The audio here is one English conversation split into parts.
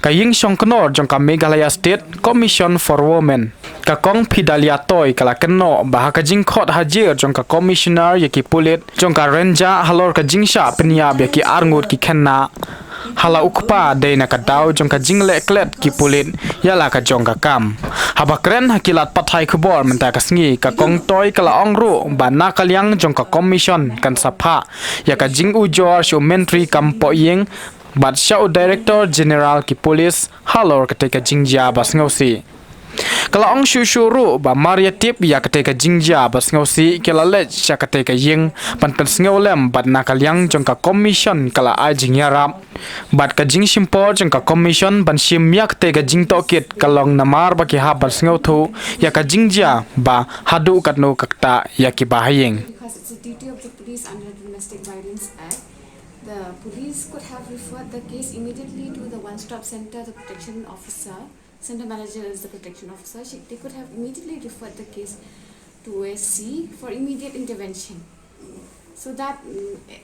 ka ying shong knor jong ka Meghalaya State Commission for Women ka kong Phidalia toy kala keno bah ka jing khot hajir jong ka commissioner yaki Pulit jong ka Rynjah halor ka jingshah pyniap yaki arngut ki khenna hala ukpa deina ka daw jong ka jingle klet ki Pulit yala ka jong ka kam habakren hakilat pathai khubor menta ka sngi ka kong toy kala ongru bana kalyang jong ka commission kan sapha ya ka jing ujor shumentry kampo ying But Shah Director General ki Police halor ketika jingshah bas ngausi. Kalau ong shuru ba Maria tip ya ketika jingshah bas ngausi kala lech sya ketika ying panten ngolem bat nakal yang jongka commission kala ai jingyarap. Bat ka jing simpor jongka commission ban sim yak ketika jing tokit kalong namar ba ki ha bas ngautu ya ka jingshah ba hadu katno kakta ya ki bahaying. Because it's a duty of the police under the Domestic Violence Act. The police could have referred the case immediately to the one-stop center, the protection officer. Center manager is the protection officer. They could have immediately referred the case to OSC for immediate intervention, so that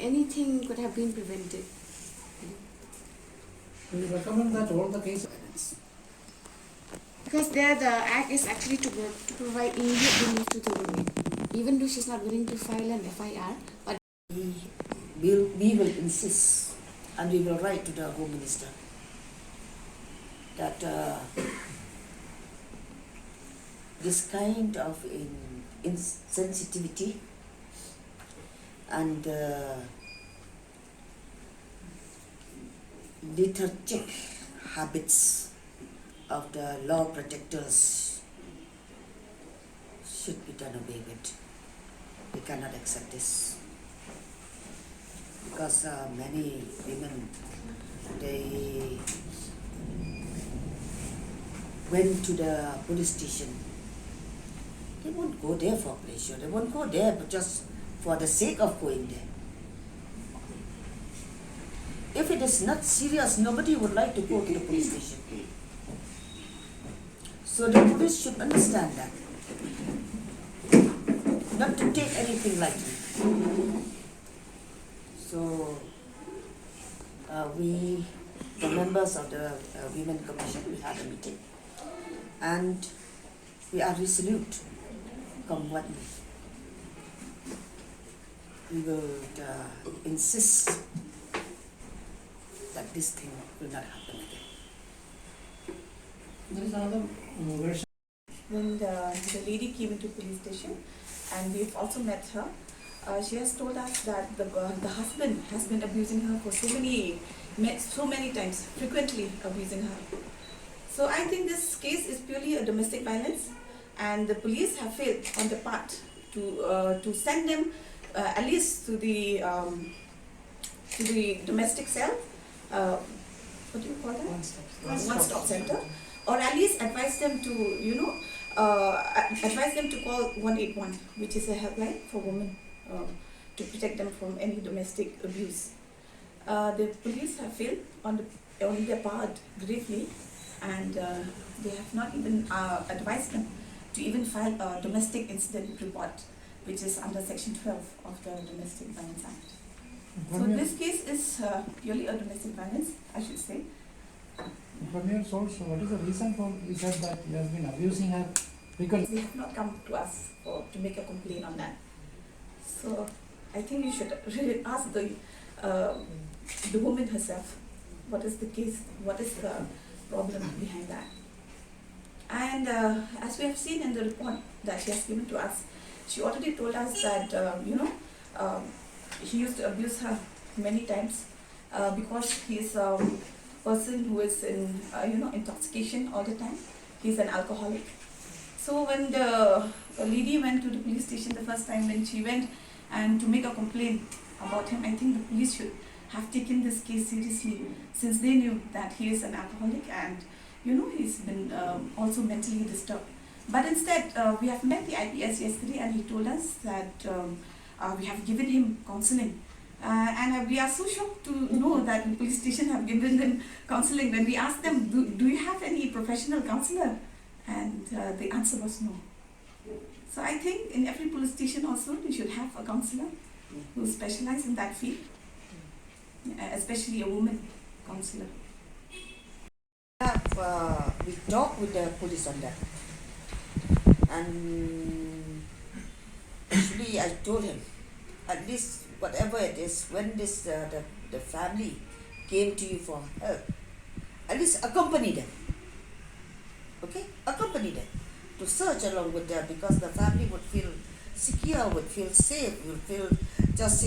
anything could have been prevented. We recommend that all the cases. Because there the act is actually to work to provide immediate relief to the woman, even though she's not willing to file an FIR. But we will insist and we will write to the Home Minister that this kind of insensitivity and lethargic habits of the law protectors should be done away with. We cannot accept this. Because many women, they went to the police station. They won't go there for pleasure. They won't go there but just for the sake of going there. If it is not serious, nobody would like to go to the police station. So the police should understand that. Not to take anything lightly. So, we, the members of the Women Commission, we had a meeting, and we are resolute, come what may. We will insist that this thing will not happen again. There is another version. When the lady came into police station, and we've also met her. She has told us that the husband has been abusing her for so many times, frequently abusing her. So I think this case is purely a domestic violence, and the police have failed on the part to send them at least to the domestic cell. What do you call that? One-stop center, or at least advise them to advise them to call 181, which is a helpline for women. To protect them from any domestic abuse. The police have failed on their part gravely, and they have not even advised them to even file a domestic incident report, which is under Section 12 of the Domestic Violence Act. So this case is purely a domestic violence, I should say. From your source, what is the reason for you said that you have been abusing her? Because they have not come to us to make a complaint on that. So I think you should really ask the woman herself, what is the case, what is the problem behind that. And as we have seen in the report that she has given to us, she already told us that he used to abuse her many times because he is a person who is in intoxication all the time. He is an alcoholic. So when the lady went to the police station the first time, when she went and to make a complaint about him, I think the police should have taken this case seriously, since they knew that he is an alcoholic and he's been also mentally disturbed. But instead, we have met the IPS yesterday, and he told us that we have given him counseling. And we are so shocked to know that the police station have given them counseling. When we asked them, do you have any professional counselor? And the answer was no. So I think in every police station also you should have a counselor who specializes in that field, especially a woman counselor. talk with the police on that. And actually I told him, at least whatever it is, when this the family came to you for help, at least accompany them. Okay? Accompany them to search along with them, because the family would feel secure, would feel safe, would feel just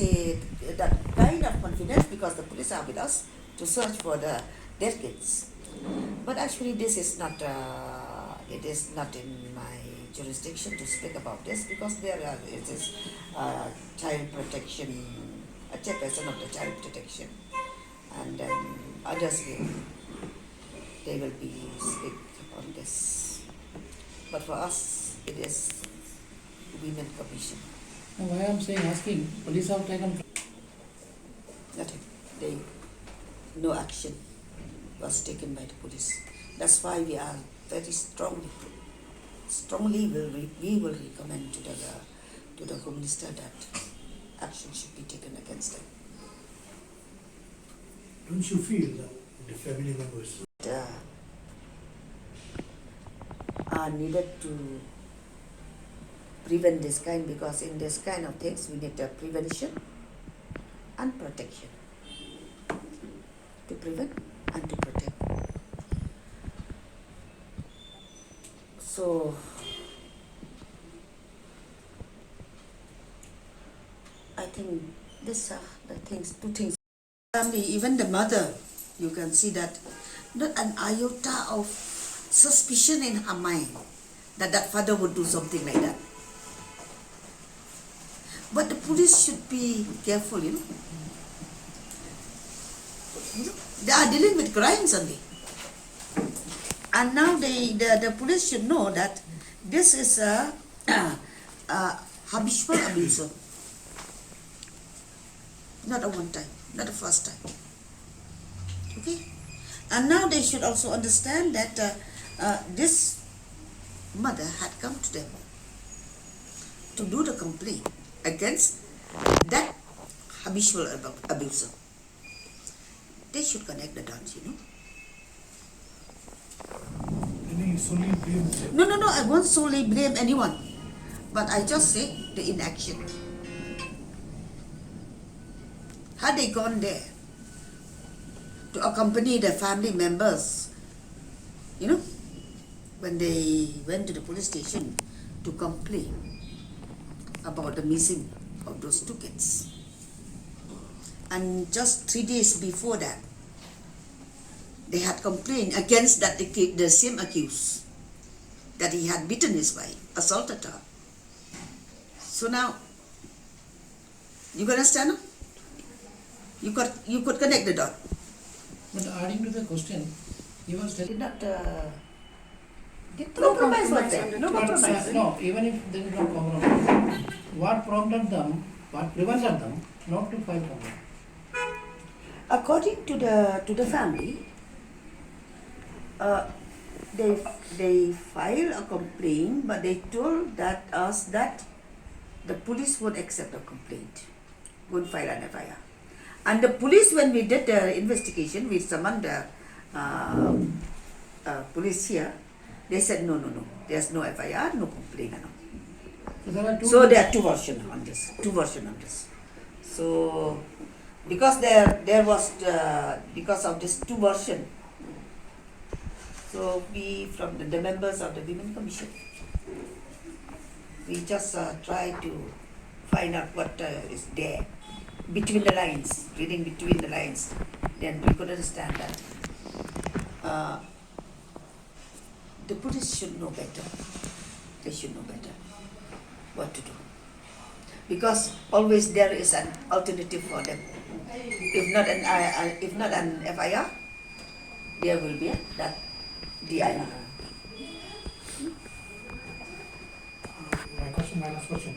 that kind of confidence, because the police are with us to search for their kids. But actually this is not it is not in my jurisdiction to speak about this, because it is child protection, a chairperson of the child protection, and then others they will be speak on this. But for us, it is Women Commission. Now, why I'm saying, asking, police have taken. Nothing. No action was taken by the police. That's why we are very strongly we will recommend to the Home Minister that action should be taken against them. Don't you feel that the family members Are needed to prevent this kind, because in this kind of things we need prevention and protection. To prevent and to protect. So I think these are the things, two things. Family, even the mother, you can see that not an iota of suspicion in her mind that that father would do something like that. But the police should be careful, you know. They are dealing with crimes only. And now the police should know that this is a habitual abuse. Not a one time, not a first time. Okay? And now they should also understand that this mother had come to them to do the complaint against that habitual abuser. They should connect the dots, you know. any solely blame them? No, I won't solely blame anyone. But I just say the inaction. Had they gone there to accompany the family members, you know, when they went to the police station to complain about the missing of those two kids. And just 3 days before that, they had complained against that the same accused, that he had beaten his wife, assaulted her. So now, you understand? You could connect the dot. But adding to the question, he was telling. Did not compromise was there. No compromise. No, even if there is no compromise, what prompted them, what prevented them not to file complaint? According to the family, they filed a complaint, but they told us that the police would accept the complaint, would file an FIR. And the police, when we did the investigation, we summoned the police here. They said no, there's no FIR, no complaint and all. So there are two versions on this. So because there was because of this two version, so we from the members of the Women Commission, we just try to find out what is there between the lines, reading between the lines. Then we could understand that the police should know better. They should know better what to do, because always there is an alternative for them. If not an FIR, there will be that DIR. My last question.